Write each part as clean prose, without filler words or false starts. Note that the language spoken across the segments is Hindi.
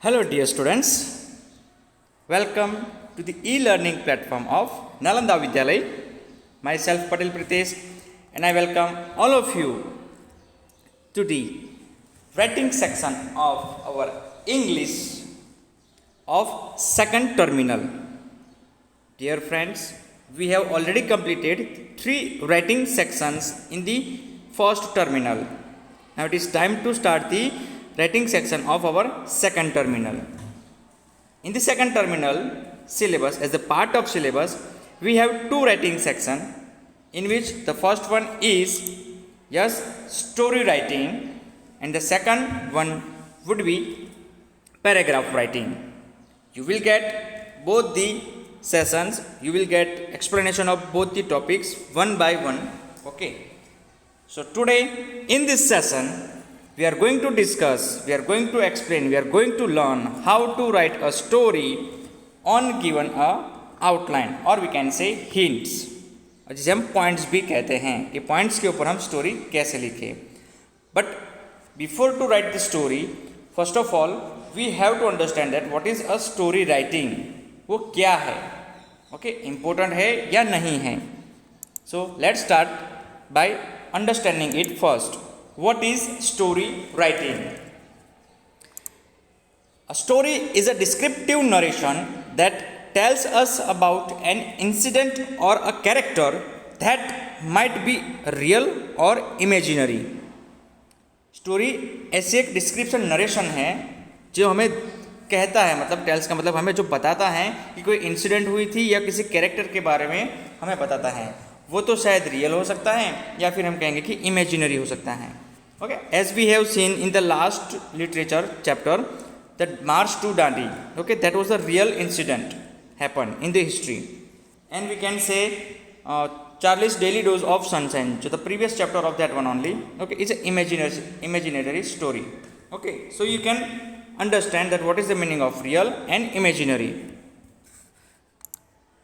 Hello, dear students. Welcome to the e-learning platform of Nalanda Vidyalay. Myself, Patel Pritesh, and I welcome all of you to the writing section of our English of second terminal. Dear friends, we have already completed 3 writing sections in the first terminal. Now it is time to start the writing section of our second terminal. In the second terminal syllabus, as a part of syllabus, we have 2 writing section, in which the first one is story writing, and the second one would be paragraph writing. You will get both the sessions, you will get explanation of both the topics one by one. Okay. So today in this session, we are going to discuss, we are going to explain, we are going to learn how to write a story on given a outline, or we can say hints, जिसे हम पॉइंट्स भी कहते हैं कि पॉइंट्स के ऊपर हम स्टोरी कैसे लिखें. But before to write the story, first of all we have to understand that what is a story writing. वो क्या है, ओके, इम्पोर्टेंट है या नहीं है. So let's start by understanding it first. What is story writing? A story is a descriptive narration that tells us about an incident or a character that might be real or imaginary. Story ऐसे एक डिस्क्रिप्शन नरेशन है जो हमें कहता है, मतलब टेल्स का मतलब हमें जो बताता है कि कोई इंसिडेंट हुई थी या किसी कैरेक्टर के बारे में हमें बताता है. वो तो शायद रियल हो सकता है या फिर हम कहेंगे कि इमेजिनरी हो सकता है. Okay, as we have seen in the last literature chapter, that March to Dandi, okay, that was a real incident happened in the history, and we can say Charlie's Daily Dose of Sunshine, so the previous chapter of that one only, okay, is an imaginary story. Okay, so you can understand that what is the meaning of real and imaginary.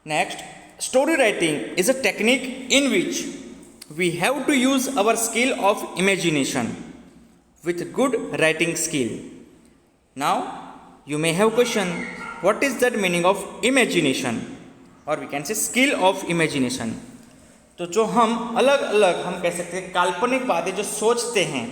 Next, story writing is a technique in which we have to use our skill of imagination with good writing skill. Now you may have question, what is that meaning of imagination, or we can say skill of imagination. तो जो हम अलग अलग हम कह सकते हैं काल्पनिक बातें जो सोचते हैं,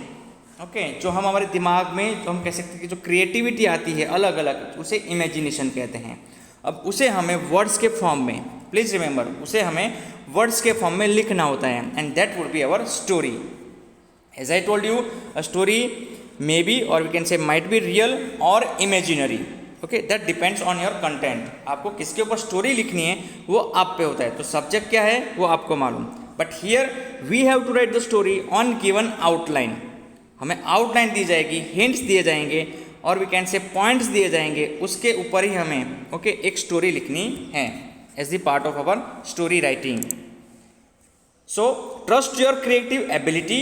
ओके, जो हम हमारे दिमाग में जो हम कह सकते हैं कि जो क्रिएटिविटी आती है अलग अलग, उसे इमेजिनेशन कहते हैं. अब उसे हमें वर्ड्स के फॉर्म में, प्लीज़ रिमेंबर, उसे हमें वर्ड्स के फॉर्म में लिखना होता है, and that would be our story. As I told you, a story may be और we can say might be real और imaginary. Okay, that depends on your content. आपको किसके ऊपर स्टोरी लिखनी है वो आप पे होता है, तो सब्जेक्ट क्या है वो आपको मालूम. But here we have to write the story on given outline. हमें आउटलाइन दी जाएगी, हिंट्स दिए जाएंगे, और वी कैन से पॉइंट्स दिए जाएंगे, उसके ऊपर ही हमें ओके एक स्टोरी लिखनी है as the part of our story writing. So trust your creative ability.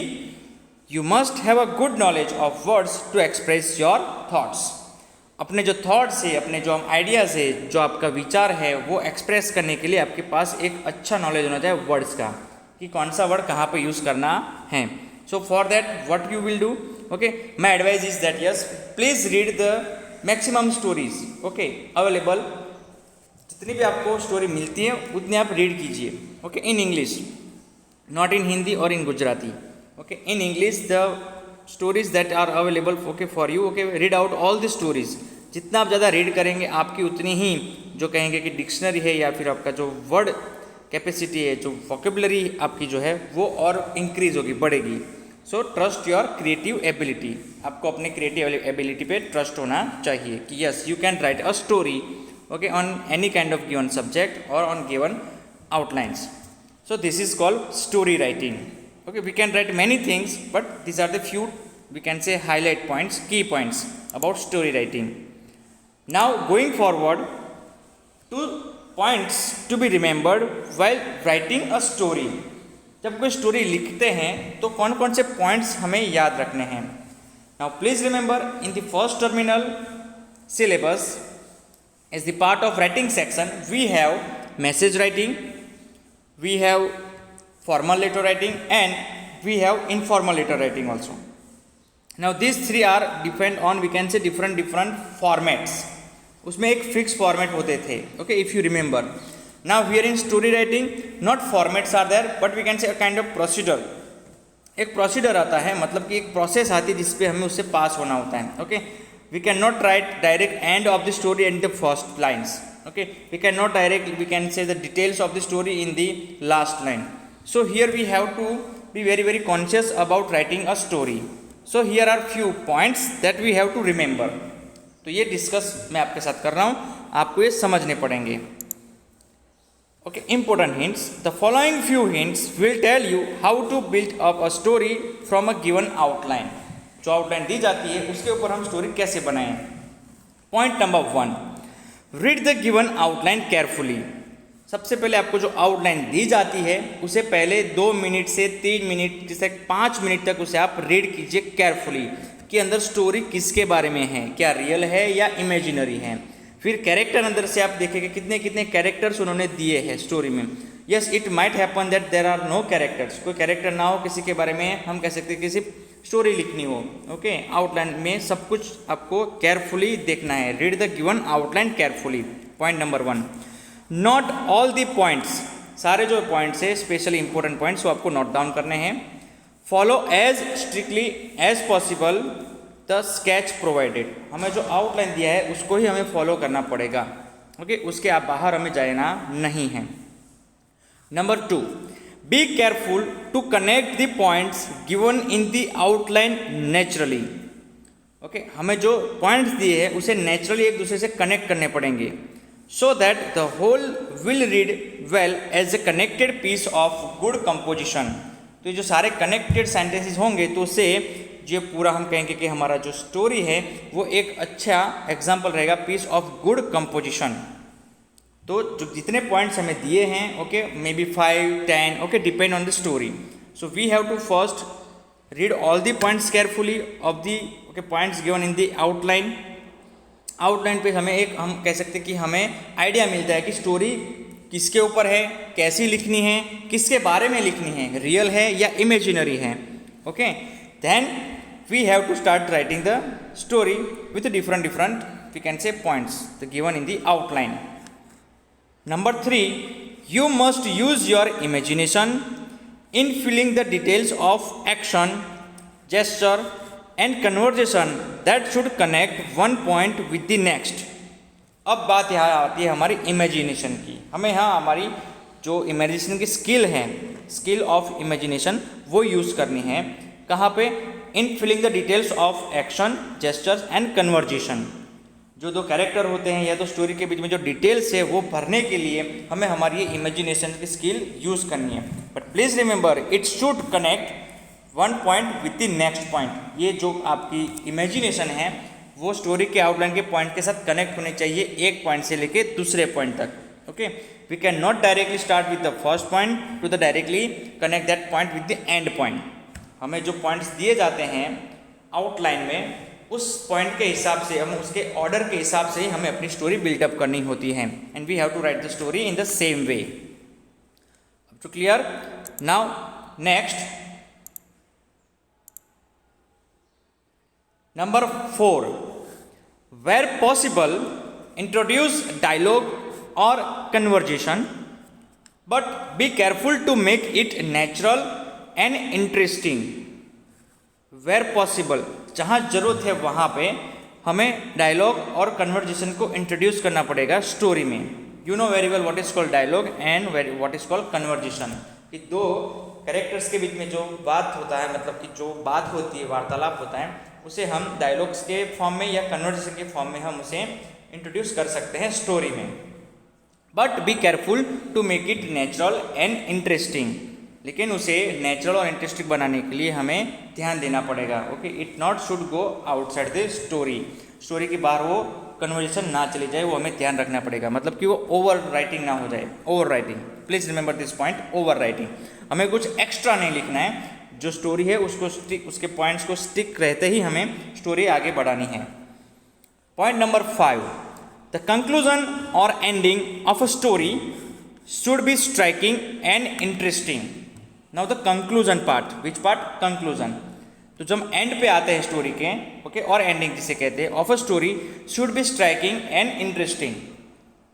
You must have a good knowledge of words to express your thoughts. अपने जो थॉट्स है, अपने जो आइडियाज़ है, जो आपका विचार है, वो एक्सप्रेस करने के लिए आपके पास एक अच्छा नॉलेज होना चाहिए वर्ड्स का, कि कौन सा वर्ड कहाँ पे यूज़ करना है. So for that what you will do, okay, my advice is that yes, please read the maximum stories, okay, available. जितनी भी आपको स्टोरी मिलती है उतनी आप रीड कीजिए, okay, in English, not in Hindi और in Gujarati. Okay, in English the stories that are available, okay, for you. Okay, read out all the stories. जितना आप ज़्यादा रीड करेंगे आपकी उतनी ही जो कहेंगे कि डिक्शनरी है या फिर आपका जो वर्ड कैपेसिटी है, जो वोकेबलरी आपकी जो है वो और इंक्रीज होगी, बढ़ेगी. So trust your creative ability. आपको अपने क्रिएटिव एबिलिटी पे ट्रस्ट होना चाहिए कि yes you can write a story, okay, on any kind of given subject or on given outlines. So this is called story writing. Okay, we can write many things, but these are the few, we can say, highlight points, key points about story writing. Now going forward, 2 points to be remembered while writing a story. जब कोई स्टोरी लिखते हैं तो कौन कौन से पॉइंट्स हमें याद रखने हैं. Now please remember, in the first terminal syllabus, as the part of writing section, we have message writing, we have formal letter writing, and we have informal letter writing also. Now this three are depend on we can say different different formats. उसमें एक फिक्स फॉर्मेट होते थे. Okay, if you remember. Now here in story writing not formats are there but we can say a kind of procedure. एक प्रोसीजर आता है, मतलब कि एक प्रोसेस आती है जिसपे हमें उससे पास होना होता है. Okay, we can not write direct end of the story and the first lines. Okay, we cannot directly we can say the details of the story in the last line. So here we have to be very conscious about writing a story. So here are few points that we have to remember. तो ये डिस्कस मैं आपके साथ कर रहा हूँ, आपको ये समझने पड़ेंगे. Okay, important hints. The following few hints will tell you how to build up a story from a given outline. जो आउटलाइन दी जाती है उसके ऊपर हम स्टोरी कैसे बनाएं. Point number 1, read the given outline carefully. सबसे पहले आपको जो आउटलाइन दी जाती है उसे पहले 2 मिनट से 3 मिनट जैसे 5 मिनट तक उसे आप रीड कीजिए केयरफुली कि अंदर स्टोरी किसके बारे में है, क्या रियल है या इमेजिनरी है. फिर कैरेक्टर अंदर से आप देखेंगे कितने कितने कैरेक्टर्स उन्होंने दिए हैं स्टोरी में. Yes, it might happen that there are no characters, कोई कैरेक्टर ना हो किसी के बारे में, हम कह सकते हैं कि सिर्फ स्टोरी लिखनी हो. ओके, आउटलाइन में सब कुछ आपको केयरफुली देखना है. Read the given outline carefully. Point number 1, note all the points. सारे जो पॉइंट्स है स्पेशली इंपॉर्टेंट पॉइंट्स वो आपको नोट डाउन करने हैं. Follow as strictly as possible the sketch provided. हमें जो आउटलाइन दिया है उसको ही हमें फॉलो करना पड़ेगा. ओके, उसके आप बाहर हमें जाना नहीं है. Number 2, be careful to connect the points given in the outline naturally. Okay, हमें जो पॉइंट्स दिए हैं उसे नेचुरली एक दूसरे से कनेक्ट करने पड़ेंगे so that the whole will read well as a connected piece of good composition. तो ये जो सारे कनेक्टेड सेंटेंसेस होंगे तो उससे जो पूरा हम कहेंगे कि हमारा जो स्टोरी है वो एक अच्छा एग्जाम्पल रहेगा, पीस ऑफ गुड कंपोजिशन. तो जो जितने पॉइंट्स हमें दिए हैं, okay, may be 5, 10, okay, depend on the story. So we have to first read all the points carefully of the okay points given in the outline. Outline पे हमें एक हम कह सकते हैं कि हमें आइडिया मिलता है कि स्टोरी किसके ऊपर है, कैसी लिखनी है, किसके बारे में लिखनी है, रियल है या इमेजिनरी है. Okay, then we have to start writing the story with different we can say points the given in the outline. Number 3, you must use your imagination in filling the details of action, gesture and conversation that should connect one point with the next. अब बात यहाँ आती है हमारी इमेजिनेशन की. हमें यहाँ हमारी जो इमेजिनेशन की स्किल है, स्किल ऑफ इमेजिनेशन, वो यूज़ करनी है. कहाँ पे? In filling the details of action, gestures and conversation. जो दो कैरेक्टर होते हैं या तो स्टोरी के बीच में जो डिटेल्स है वो भरने के लिए हमें हमारी ये इमेजिनेशन की स्किल यूज़ करनी है. But please remember it should connect one point with the next point. ये जो आपकी इमेजिनेशन है वो स्टोरी के आउटलाइन के पॉइंट के साथ कनेक्ट होने चाहिए, एक पॉइंट से लेके दूसरे पॉइंट तक. Okay, we can not directly start with the first point to the directly connect that point with the end point. हमें जो पॉइंट्स दिए जाते हैं आउटलाइन में उस पॉइंट के हिसाब से, हम उसके ऑर्डर के हिसाब से ही हमें अपनी स्टोरी बिल्डअप करनी होती है. And we have to write the story in the same way. Up to clear? Now next, number 4, where possible introduce dialogue और conversation but be careful to make it natural and interesting. Where possible, जहाँ ज़रूरत है वहाँ पे हमें डायलॉग और कन्वर्जेशन को इंट्रोड्यूस करना पड़ेगा स्टोरी में. You know very well what is called dialogue and what is called conversation. कि दो कैरेक्टर्स के बीच में जो बात होता है, मतलब कि जो बात होती है, वार्तालाप होता है, उसे हम डायलॉग्स के फॉर्म में या कन्वर्जेशन के फॉर्म में हम उसे इंट्रोड्यूस कर सकते हैं स्टोरी में. But be careful to make it natural and interesting. लेकिन उसे नेचुरल और इंटरेस्टिंग बनाने के लिए हमें ध्यान देना पड़ेगा. Okay, it not should go outside the story. Story के बाहर वो कन्वर्जेशन ना चली जाए, वो हमें ध्यान रखना पड़ेगा. मतलब कि वो ओवर राइटिंग ना हो जाए. Over writing, please remember this point, over writing. हमें कुछ एक्स्ट्रा नहीं लिखना है. जो स्टोरी है उसको स्टिक, उसके पॉइंट्स को स्टिक रहते ही हमें स्टोरी आगे बढ़ानी है. पॉइंट नंबर 5, द कंक्लूजन और ending of a story should be striking and interesting. Now the conclusion part. Which part? Conclusion. तो जब हम एंड पे आते हैं स्टोरी के, ओके, और एंडिंग जिसे कहते हैं of a story should be striking and interesting.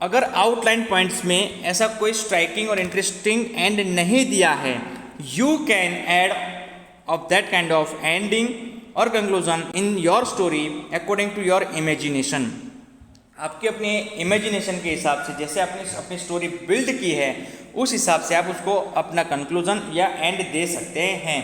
अगर आउटलाइन पॉइंट्स में ऐसा कोई स्ट्राइकिंग और इंटरेस्टिंग एंड नहीं दिया है, you can add of that kind of ending और conclusion in your story according to your imagination. आपके अपने इमेजिनेशन के हिसाब से, जैसे आपने अपनी स्टोरी बिल्ड की है उस हिसाब से आप उसको अपना कंक्लूजन या एंड दे सकते हैं।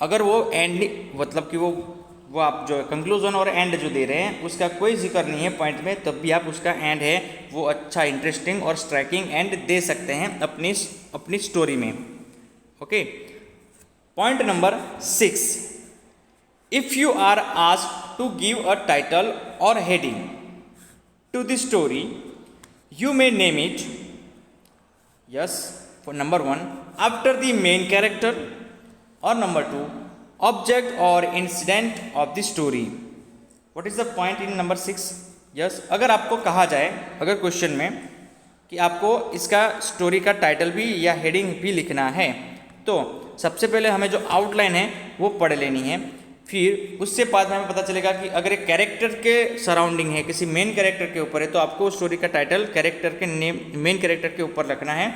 अगर वो एंड मतलब कि वो आप जो कंक्लूजन और एंड जो दे रहे हैं उसका कोई जिक्र नहीं है पॉइंट में, तब भी आप उसका एंड है वो अच्छा इंटरेस्टिंग और स्ट्राइकिंग एंड दे सकते हैं अपनी स्टोरी में। Okay, point number 6, if you are asked to give a title और heading to the story, you may name it, yes, for number 1 after the main character, or number 2 object or incident of the story. What is the point in number 6? yes, अगर आपको कहा जाए, अगर क्वेश्चन में कि आपको इसका स्टोरी का टाइटल भी या हेडिंग भी लिखना है, तो सबसे पहले हमें जो आउटलाइन है वो पढ़ लेनी है। फिर उससे बाद में हमें पता चलेगा कि अगर एक कैरेक्टर के सराउंडिंग है, किसी मेन कैरेक्टर के ऊपर है, तो आपको स्टोरी का टाइटल कैरेक्टर के नेम, मेन कैरेक्टर के ऊपर रखना है।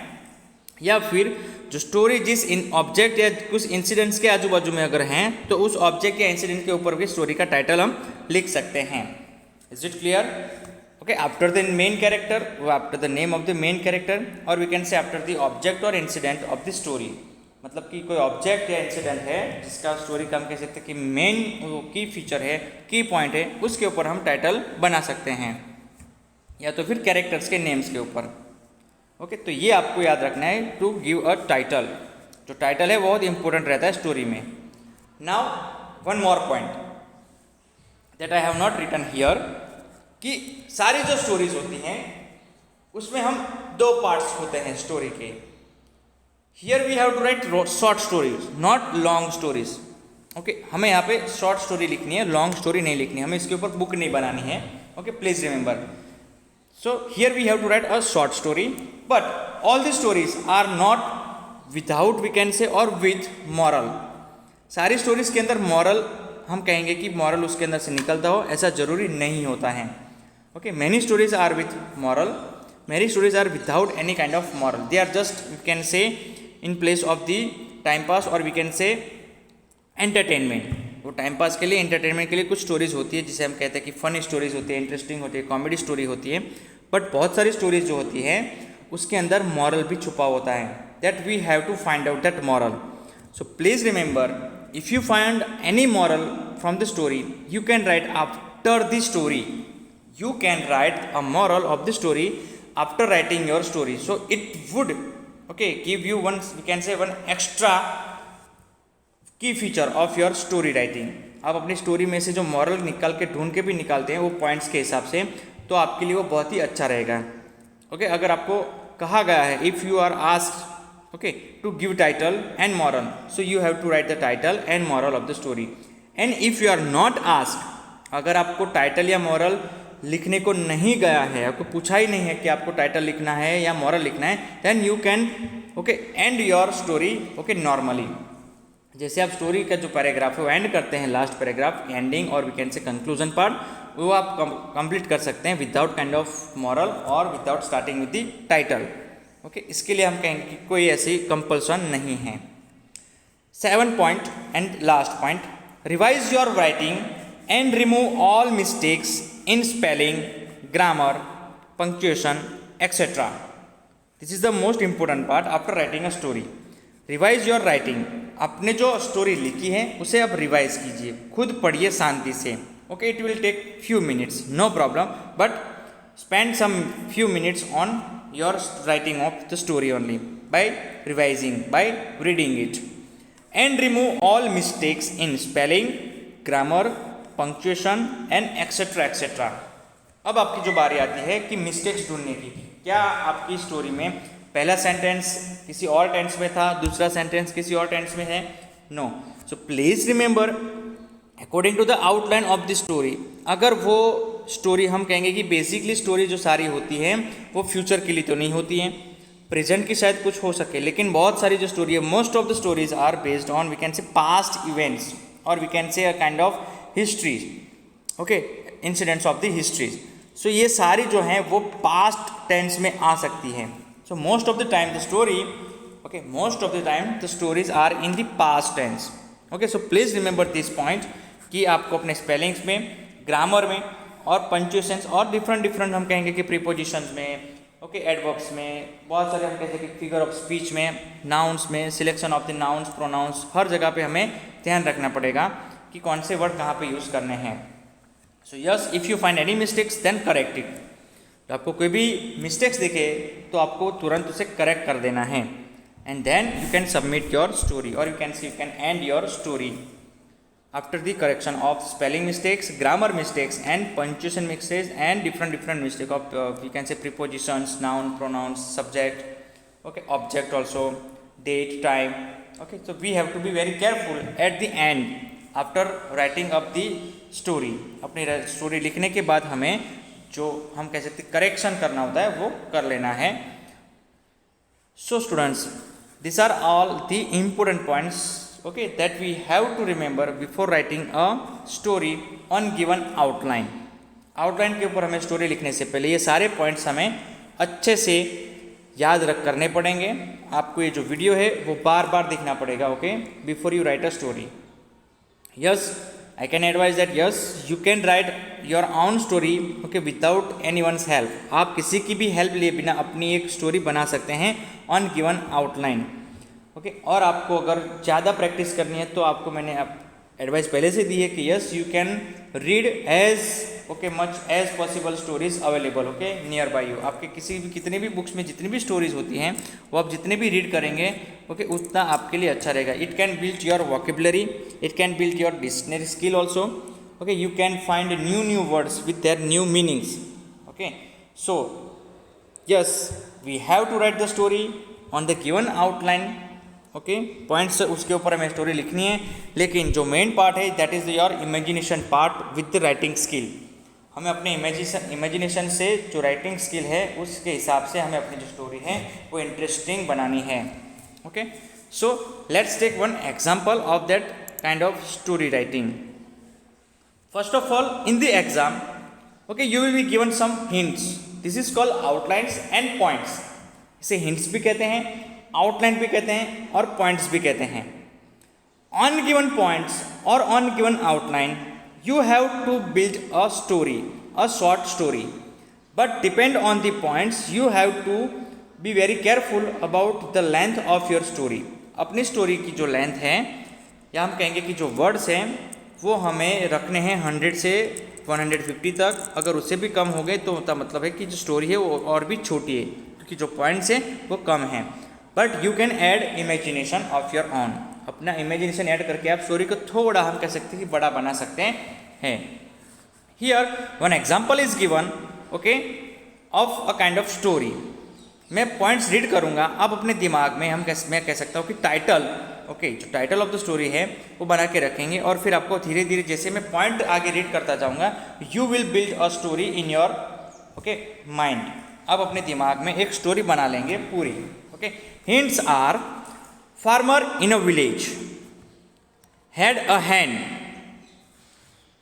या फिर जो स्टोरी जिस इन ऑब्जेक्ट या कुछ इंसिडेंट्स के आजू बाजू में अगर हैं, तो उस ऑब्जेक्ट या इंसिडेंट के ऊपर भी स्टोरी का टाइटल हम लिख सकते हैं। Is it clear? Okay, after the main character, after the name of the main character, और we can say after the object और इंसिडेंट ऑफ द स्टोरी। मतलब कि कोई ऑब्जेक्ट या इंसिडेंट है जिसका स्टोरी का हम कह सकते हैं कि मेन की फीचर है, की पॉइंट है, उसके ऊपर हम टाइटल बना सकते हैं, या तो फिर कैरेक्टर्स के नेम्स के ऊपर। ओके, तो ये आपको याद रखना है टू गिव अ टाइटल। जो टाइटल है बहुत इंपॉर्टेंट रहता है स्टोरी में। Now one more point that I have not written here, कि सारी जो स्टोरीज होती हैं उसमें हम 2 पार्ट्स होते हैं स्टोरी के। Here we have to write short stories, not long stories. Okay, हमें यहाँ पे शॉर्ट स्टोरी लिखनी है, लॉन्ग स्टोरी नहीं लिखनी है, हमें इसके ऊपर बुक नहीं बनानी है। Okay, please remember. So here we have to write a short story, but all the stories are not without, we can say, और विथ मॉरल। सारी स्टोरीज के अंदर मॉरल, हम कहेंगे कि मॉरल उसके अंदर से निकलता हो, ऐसा जरूरी नहीं होता है। Okay, many stories are with moral, many stories are without any kind of moral, they are just, we can say, in place of the time pass, और वी कैन से एंटरटेनमेंट। वो टाइम पास के लिए, एंटरटेनमेंट के लिए कुछ स्टोरीज होती है जिसे हम कहते हैं कि फनी स्टोरीज होती है, इंटरेस्टिंग होती है, कॉमेडी स्टोरी होती है। बट बहुत सारी स्टोरीज जो होती है उसके अंदर मॉरल भी छुपा होता है, that we have to find out that moral. So please remember, if you find any moral from the story, you can write after the story, you can write a moral of the story after writing your story. So it would give you one, we can say, one extra key feature of your story writing. आप अपनी स्टोरी में से जो मॉरल निकाल के ढूंढ के भी निकालते हैं वो पॉइंट्स के हिसाब से, तो आपके लिए वो बहुत ही अच्छा रहेगा। ओके, अगर आपको कहा गया है if you are asked, okay, to give title and moral, so you have to write the title and moral of the story. And if you are not asked, अगर आपको टाइटल या मॉरल लिखने को नहीं गया है, आपको पूछा ही नहीं है कि आपको टाइटल लिखना है या मॉरल लिखना है, then you can, okay, end your story, okay, normally. जैसे आप स्टोरी का जो पैराग्राफ है वो एंड करते हैं, लास्ट पैराग्राफ, एंडिंग और we can say conclusion part, वो आप कंप्लीट कर सकते हैं विदाउट काइंड ऑफ मॉरल और without starting with the title. Okay, इसके लिए हम कहेंगे कि कोई ऐसी कंपल्सन नहीं है। 7 point and last point, revise your writing and remove all mistakes in spelling, grammar, punctuation, etc. This is the most important part after writing a story. Revise your writing. आपने जो स्टोरी लिखी है उसे आप रिवाइज कीजिए, खुद पढ़िए शांति से। Okay, it will take few minutes, no problem, but spend some few minutes on your writing of the story only by revising, by reading it, and remove all mistakes in spelling, grammar, punctuation and etcetera etcetera. अब आपकी जो बारी आती है कि मिस्टेक्स ढूंढने की, क्या आपकी स्टोरी में पहला सेंटेंस किसी और टेंस में था, दूसरा सेंटेंस किसी और टेंस में है? No. So please remember, according to the outline of the story, अगर वो स्टोरी हम कहेंगे कि बेसिकली स्टोरी जो सारी होती है वो फ्यूचर के लिए तो नहीं होती है, प्रेजेंट की शायद कुछ हो सके, लेकिन बहुत सारी जो स्टोरी है, most of the stories are based on, we can say, past events. और we can say a kind of history, okay, incidents of the history. So ये सारी जो हैं वो पास्ट टेंस में आ सकती हैं। So most of the time the story, okay, most of the time the stories are in the past tense. Okay, so please remember this point कि आपको अपने स्पेलिंग्स में, ग्रामर में और पंक्चुएशंस और डिफरेंट हम कहेंगे कि प्रीपोजिशंस में, ओके, एडवर्ब्स में, बहुत सारे हम कहते हैं कि फिगर ऑफ स्पीच में, नाउन्स में, selection of the nouns, pronouns, हर जगह पे हमें ध्यान रखना पड़ेगा कि कौन से वर्ड कहाँ पे यूज़ करने हैं। So yes, if you find any mistakes then correct it. तो आपको कोई भी मिस्टेक्स दिखे तो आपको तुरंत उसे करेक्ट कर देना है, and then you can submit your story और you can end your story after the correction of spelling mistakes, grammar mistakes and punctuation mistakes and different mistake of we can say prepositions, noun, pronouns, subject, okay, object also, date, time, okay. So we have to be very careful at the end after writing up the story। अपनी स्टोरी लिखने के बाद हमें जो हम कह सकते करेक्शन करना होता है वो कर लेना है। So students, these are all the important points, okay, that we have to remember before writing a story on given outline। Outline के ऊपर हमें स्टोरी लिखने से पहले ये सारे पॉइंट्स हमें अच्छे से याद रख करने पड़ेंगे। आपको ये जो वीडियो है वो बार बार देखना पड़ेगा, okay, before you write a story. Yes, I can advise that yes you can write your own story, okay, without any one's help. आप किसी की भी हेल्प लिए बिना अपनी एक स्टोरी बना सकते हैं ऑन गिवन आउटलाइन, ओके। और आपको अगर ज़्यादा प्रैक्टिस करनी है तो आपको मैंने एडवाइस पहले से दी है कि yes you can read as, okay, much as possible stories available, okay, nearby you. आपके किसी भी कितने भी बुक्स में जितनी भी स्टोरीज होती हैं वो आप जितने भी रीड करेंगे, ओके, उतना आपके लिए अच्छा रहेगा। It can build your vocabulary, it can build your dictionary skill also, okay, you can find new words with their new meanings, okay. So yes, we have to write the story on the given outline, okay, points उसके ऊपर हमें स्टोरी लिखनी है, लेकिन जो मेन पार्ट है that is your imagination part with the writing skill. हमें अपने इमेजिनेशन से जो राइटिंग स्किल है उसके हिसाब से हमें अपनी जो स्टोरी है वो इंटरेस्टिंग बनानी है, okay. So let's take one example of that kind of story writing. First of all in the exam, okay, you will be given some hints. This is called outlines and points. इसे हिंट्स भी कहते हैं, आउटलाइन भी कहते हैं और पॉइंट्स भी कहते हैं। ऑन गिवन पॉइंट्स और on given outline you have to build a story, a short story, but depend on the points you have to be very careful about the length of your story। अपनी स्टोरी की जो लेंथ है या हम कहेंगे कि जो वर्ड्स हैं वो हमें रखने हैं 100 से 150 तक। अगर उससे भी कम हो गए तो उसका मतलब है कि जो स्टोरी है वो और भी छोटी है, क्योंकि जो पॉइंट्स हैं वो कम हैं। But you can add imagination of your own. अपना इमेजिनेशन ऐड करके आप स्टोरी को थोड़ा हम कह सकते हैं कि बड़ा बना सकते हैं। Here one example is given, okay, of a kind of story. मैं पॉइंट्स रीड करूंगा, आप अपने दिमाग में मैं कह सकता हूँ कि टाइटल, ओके, जो टाइटल ऑफ द स्टोरी है वो बना के रखेंगे और फिर आपको धीरे धीरे जैसे मैं पॉइंट आगे रीड करता जाऊंगा, you will build a story in your, okay, mind. आप अपने दिमाग में एक स्टोरी बना लेंगे पूरी, okay. Hints are farmer in a village had a hen,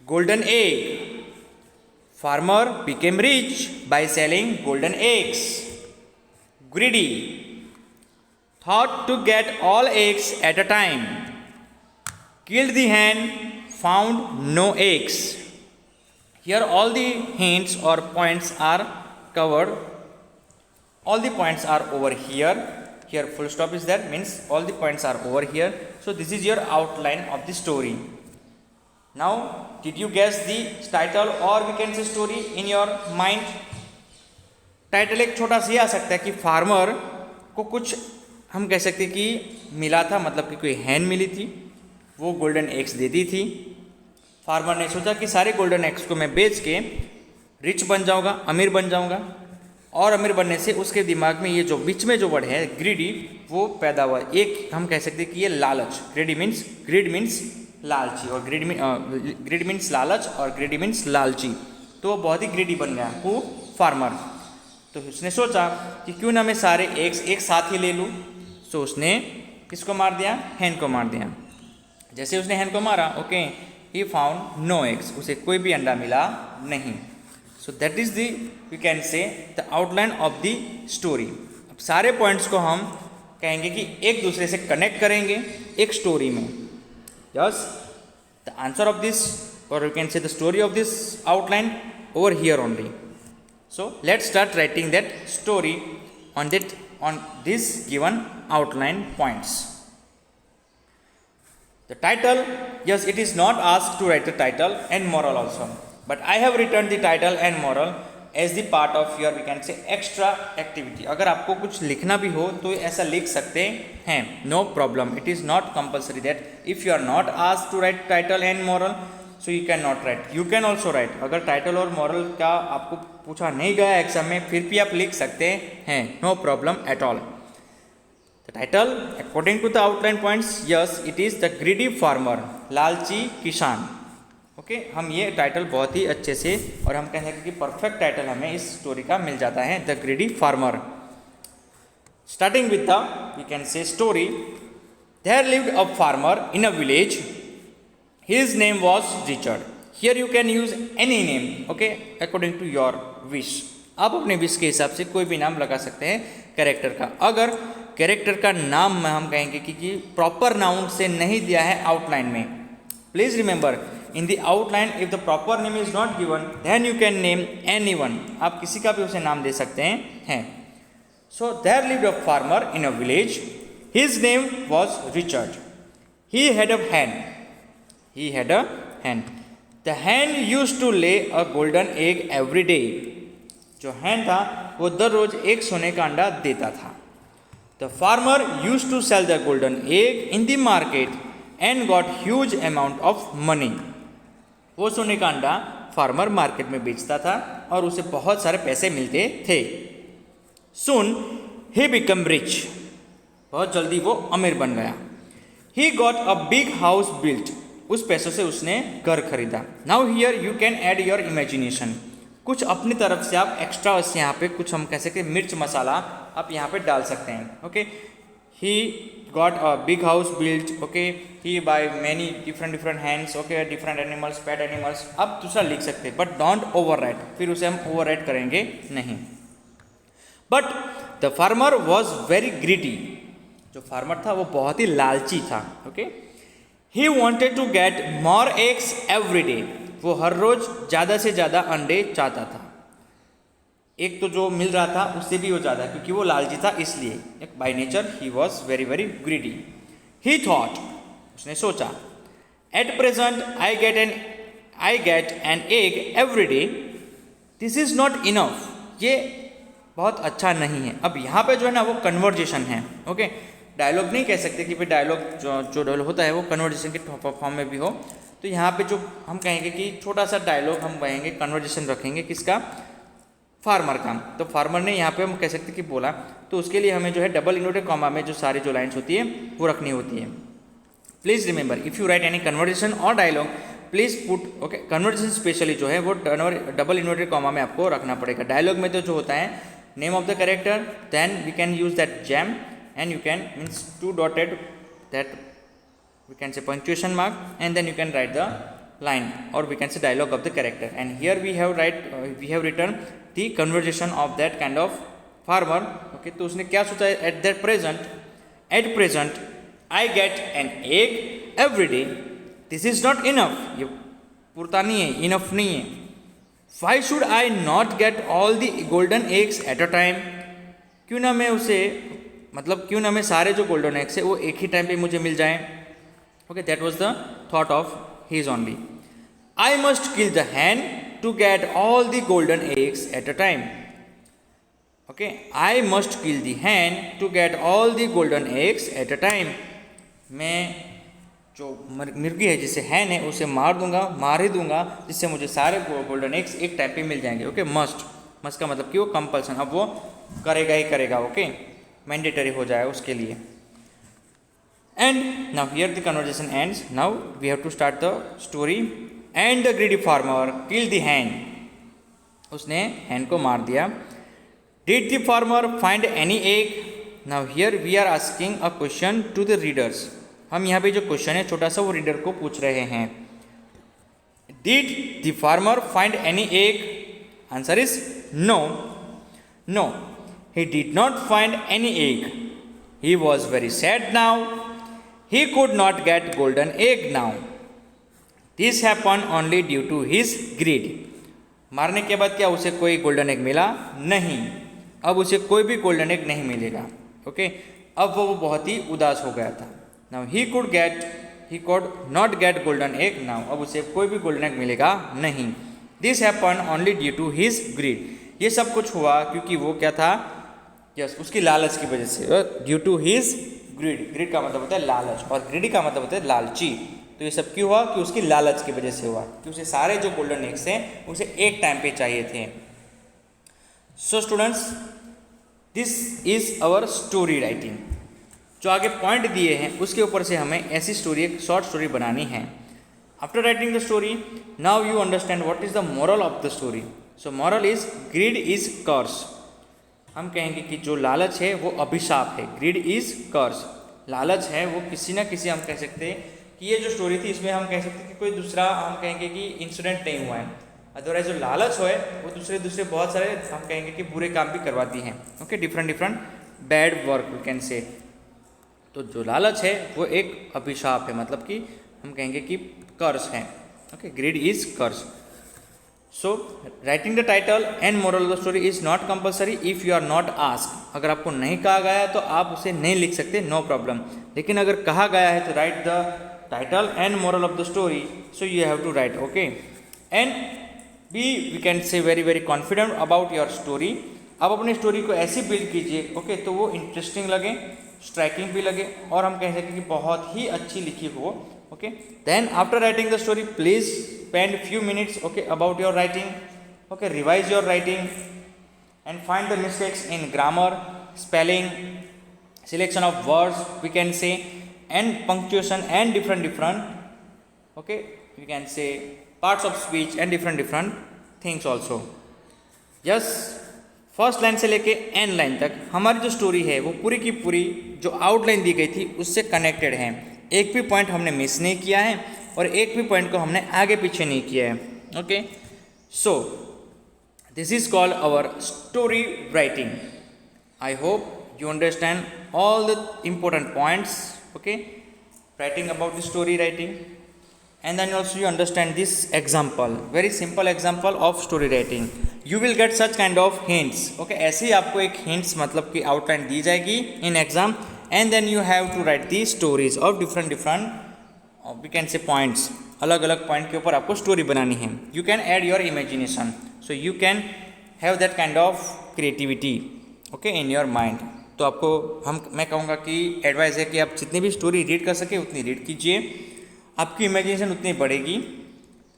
golden egg. Farmer became rich by selling golden eggs. Greedy thought to get all eggs at a time, killed the hen, found no eggs. Here all the hints or points are covered. All the points are over here. Here full stop is there, means all the points are over here. So this is your outline of the story. Now did you guess the title or we can say story in your mind? Title एक छोटा सा आ सकता है कि फार्मर को कुछ हम कह सकते हैं कि मिला था, मतलब कि कोई हैन मिली थी, वो गोल्डन एग्स देती थी। फार्मर ने सोचा कि सारे गोल्डन एग्स को मैं बेच के रिच बन जाऊंगा, अमीर बन जाऊंगा, और अमीर बनने से उसके दिमाग में ये जो बीच में जो वर्ड है ग्रीडी वो पैदा हुआ। एक हम कह सकते हैं कि ये लालच, ग्रीड मीन्स लालची, और ग्रीड मीन्स लालच और ग्रीडी मीन्स लालची। तो वो बहुत ही ग्रीडी बन गया, वो फार्मर। तो उसने सोचा कि क्यों ना मैं सारे एग्स एक साथ ही ले लूँ। तो उसने किसको मार दिया? हैन को मार दिया। जैसे उसने हैन को मारा, okay, he found no eggs, उसे कोई भी अंडा मिला नहीं। So that is the we can say the outline of the story. अब सारे पॉइंट्स को हम कहेंगे कि एक दूसरे से कनेक्ट करेंगे एक स्टोरी में। Yes, the answer of this और you can say the story of this outline over here only. So let's start writing that story on this given outline points. The title, yes, it is not asked to write the title and moral also, but I have written the title and moral as the part of your we can say extra activity. अगर आपको कुछ लिखना भी हो तो ऐसा लिख सकते हैं, no problem. It is not compulsory that if you are not asked to write title and moral, so you can not write. You can also write. अगर टाइटल और मॉरल का आपको पूछा नहीं गया एग्जाम में फिर भी आप लिख सकते हैं, no problem at all. The title according to the outline points, yes it is the greedy farmer, लालची किसान। ओके, हम ये टाइटल बहुत ही अच्छे से और हम कहेंगे कि परफेक्ट टाइटल हमें इस स्टोरी का मिल जाता है, the greedy farmer. Starting with the we can say story, there lived a farmer in a village, his name was Richard. Here you can use any name, okay, according to your wish. आप अपने विश के हिसाब से कोई भी नाम लगा सकते हैं कैरेक्टर का। अगर कैरेक्टर का नाम में हम कहेंगे कि प्रॉपर नाउन से नहीं दिया है आउटलाइन में, please remember in the outline if the proper name is not given then you can name anyone, आप किसी का भी उसे नाम दे सकते हैं। So there lived a farmer in a village, his name was Richard, he had a hen. He had a hen. The hen used to lay a golden egg every day. जो hen था वो दररोज एक सोने का अंडा देता था। The farmer used to sell the golden egg in the market and got huge amount of money. वो सोने का अंडा फार्मर मार्केट में बेचता था और उसे बहुत सारे पैसे मिलते थे। Soon he became rich. बहुत जल्दी वो अमीर बन गया। He got a big house built. उस पैसों से उसने घर खरीदा। Now here you can add your imagination, कुछ अपनी तरफ से आप एक्स्ट्रा यहाँ पे कुछ हम कह सकते हैं मिर्च मसाला आप यहाँ पे डाल सकते हैं। Okay, he got a big house built, okay, he by many different hands, okay, different animals, pet animals, आप दूसरा लिख सकते हैं बट डोंट ओवर राइट, फिर उसे हम ओवर राइट करेंगे नहीं। But the farmer was very greedy, जो फार्मर था वो बहुत ही लालची था। Okay, He wanted to get more eggs every day. वो हर रोज ज़्यादा से ज़्यादा अंडे चाहता था। एक तो जो मिल रहा था उससे भी वो ज़्यादा, क्योंकि वो लालची था इसलिए। By nature he was very very greedy. He thought, उसने सोचा, At present I get an egg every day. This is not enough. ये बहुत अच्छा नहीं है। अब यहाँ पे जो है ना वो कन्वर्जेशन है। ओके, डायलॉग नहीं कह सकते कि भाई डायलॉग जो डायलॉग होता है वो कन्वर्जेशन के फॉर्म में भी हो, तो यहाँ पे जो हम कहेंगे कि छोटा सा डायलॉग हम कहेंगे कन्वर्जेशन रखेंगे किसका, फार्मर का। तो फार्मर ने यहाँ पे हम कह सकते कि बोला, तो उसके लिए हमें जो है डबल इन्वर्टेड कॉमा में जो सारी जो लाइन्स होती है वो रखनी होती है। Please remember if you write any conversation और dialogue please put, okay, conversation specially जो है वो डबल इन्वर्टेड कॉमा में आपको रखना पड़ेगा। डायलॉग में तो जो होता है name of the character, then we can use that jam and you can means two dotted that we can say punctuation mark, and then you can write the line or we can say dialogue of the character, and here we have written the conversation of that kind of farmer. Okay, तो उसने क्या सोचा, at present I get an egg every day. This is not enough. ये पूर्ता नहीं है, enough नहीं है। Why should I not get all the golden eggs at a time? क्यों ना मैं उसे क्यों ना मैं सारे जो गोल्डन एग्स है वो एक ही टाइम पे मुझे मिल जाएं। Okay, that was the thought of his only. I must kill the hen to get all the golden eggs at a time. Okay, I must kill the hen to get all the golden eggs at a time. मैं जो मुर्गी है जिसे हैन है उसे मार ही दूंगा जिससे मुझे सारे गोल्डन एग्स एक टाइम पे मिल जाएंगे। ओके, मस्ट का मतलब कि वो कंपल्सन, अब वो करेगा ही करेगा। ओके, मैंडेटरी हो जाए उसके लिए। And now here the conversation ends. Now we have to start the story. And the greedy farmer kill the hen, उसने हैन को मार दिया। Did the farmer find any egg? Now here we are asking a question to the readers. हम यहाँ पे जो क्वेश्चन है छोटा सा वो रीडर को पूछ रहे हैं. Did the farmer find any egg? Answer is no. No, he did not find any egg. He was very sad now. He could not get golden egg now. This happened only due to his greed. मारने के बाद क्या उसे कोई गोल्डन एग मिला? नहीं. अब उसे कोई भी गोल्डन एग नहीं मिलेगा. ओके, अब वो बहुत ही उदास हो गया था. Now he could not get golden egg now. अब उसे कोई भी गोल्डन एग मिलेगा नहीं. This happened only due to his greed. ये सब कुछ हुआ क्योंकि वो क्या था? यस, उसकी लालच की वजह से. Due to his greed. Greed का मतलब होता है लालच और ग्रीडी का मतलब होता है लालची. तो ये सब क्यों हुआ? कि उसकी लालच की वजह से हुआ कि उसे सारे जो गोल्डन एग्स हैं उसे एक टाइम पे चाहिए थे. So students, this is our story writing. जो आगे पॉइंट दिए हैं उसके ऊपर से हमें ऐसी स्टोरी, एक शॉर्ट स्टोरी बनानी है. After writing the story, now you understand what is the moral of the story. So moral is greed is curse. हम कहेंगे कि जो लालच है वो अभिशाप है. Greed is curse. लालच है वो किसी ना किसी, हम कह सकते हैं कि ये जो स्टोरी थी इसमें हम कह सकते हैं कि कोई दूसरा, हम कहेंगे कि इंसिडेंट नहीं हुआ है. अदरवाइज जो लालच है वो दूसरे बहुत सारे, हम कहेंगे कि बुरे काम भी करवाती हैं. Okay, different bad work we can say. तो जो लालच है वो एक अभिशाप है, मतलब कि हम कहेंगे कि कर्स है. Okay, greed is curse. So writing the title and moral of the story is not compulsory if you are not ask. अगर आपको नहीं कहा गया है तो आप उसे नहीं लिख सकते, नो प्रॉब्लम. लेकिन अगर कहा गया है तो write the title and moral of the story, so you have to write. Okay, and we can say very confident about your story. आप अपनी स्टोरी को ऐसी बिल्ड कीजिए ओके, तो वो इंटरेस्टिंग लगे, स्ट्राइकिंग भी लगे और हम कह सकते कि बहुत ही अच्छी लिखी हो. Okay, then after writing the story please spend few minutes okay about your writing. Okay, revise your writing and find the mistakes in grammar, spelling, selection of words we can say, and punctuation and different okay we can say parts of speech and different things also. Yes, first line से लेके एंड लाइन तक हमारी जो स्टोरी है वो पूरी की पूरी जो आउटलाइन दी गई थी उससे कनेक्टेड है. एक भी पॉइंट हमने मिस नहीं किया है और एक भी पॉइंट को हमने आगे पीछे नहीं किया है. Okay, so this is called our story writing. I hope you understand all the important points. Okay, writing about the story writing and then also you understand this example, very simple example of story writing. You will get such kind of hints. Okay, ऐसे ही आपको एक hints मतलब कि outline दी जाएगी in exam and then you have to write these stories of different we can say points. अलग अलग point के ऊपर आपको story बनानी है. You can add your imagination, so you can have that kind of creativity okay in your mind. तो आपको मैं कहूँगा कि एडवाइस है कि आप जितनी भी स्टोरी रीड कर सके उतनी रीड कीजिए. आपकी इमेजिनेशन उतनी बढ़ेगी,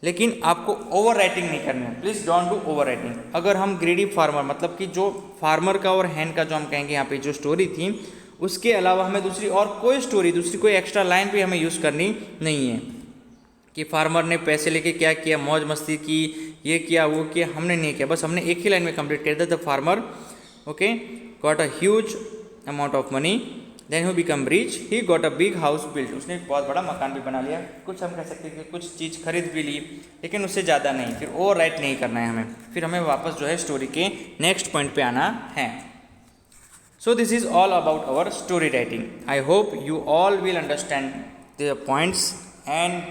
लेकिन आपको ओवर राइटिंग नहीं करना है. Please don't do over writing. अगर हम ग्रीडी फार्मर मतलब कि जो फार्मर का और हैंड का जो हम कहेंगे यहाँ पे जो स्टोरी थी उसके अलावा हमें दूसरी कोई एक्स्ट्रा लाइन भी हमें यूज़ करनी नहीं है कि फार्मर ने पैसे लेके क्या किया, मौज मस्ती की, ये किया वो किया. हमने नहीं किया, बस हमने एक ही लाइन में कंप्लीट कर दिया. The farmer okay got a huge amount of money, then he become rich, he got a big house built. उसने एक बहुत बड़ा मकान भी बना लिया. कुछ हम कह सकते हैं कि कुछ चीज़ खरीद भी ली, लेकिन उससे ज़्यादा नहीं. फिर ओवर राइट नहीं करना है हमें. फिर हमें वापस जो है स्टोरी के नेक्स्ट पॉइंट पे आना है. So this is all about our story writing. I hope you all will understand the points and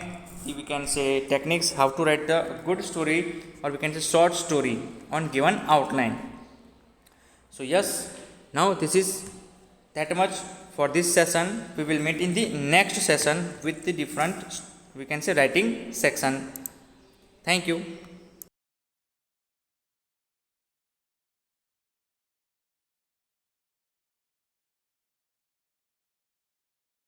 we can say techniques how to write the good story और we can say short story on given outline. So yes, now this is that much for this session. We will meet in the next session with the different we can say writing section. Thank you.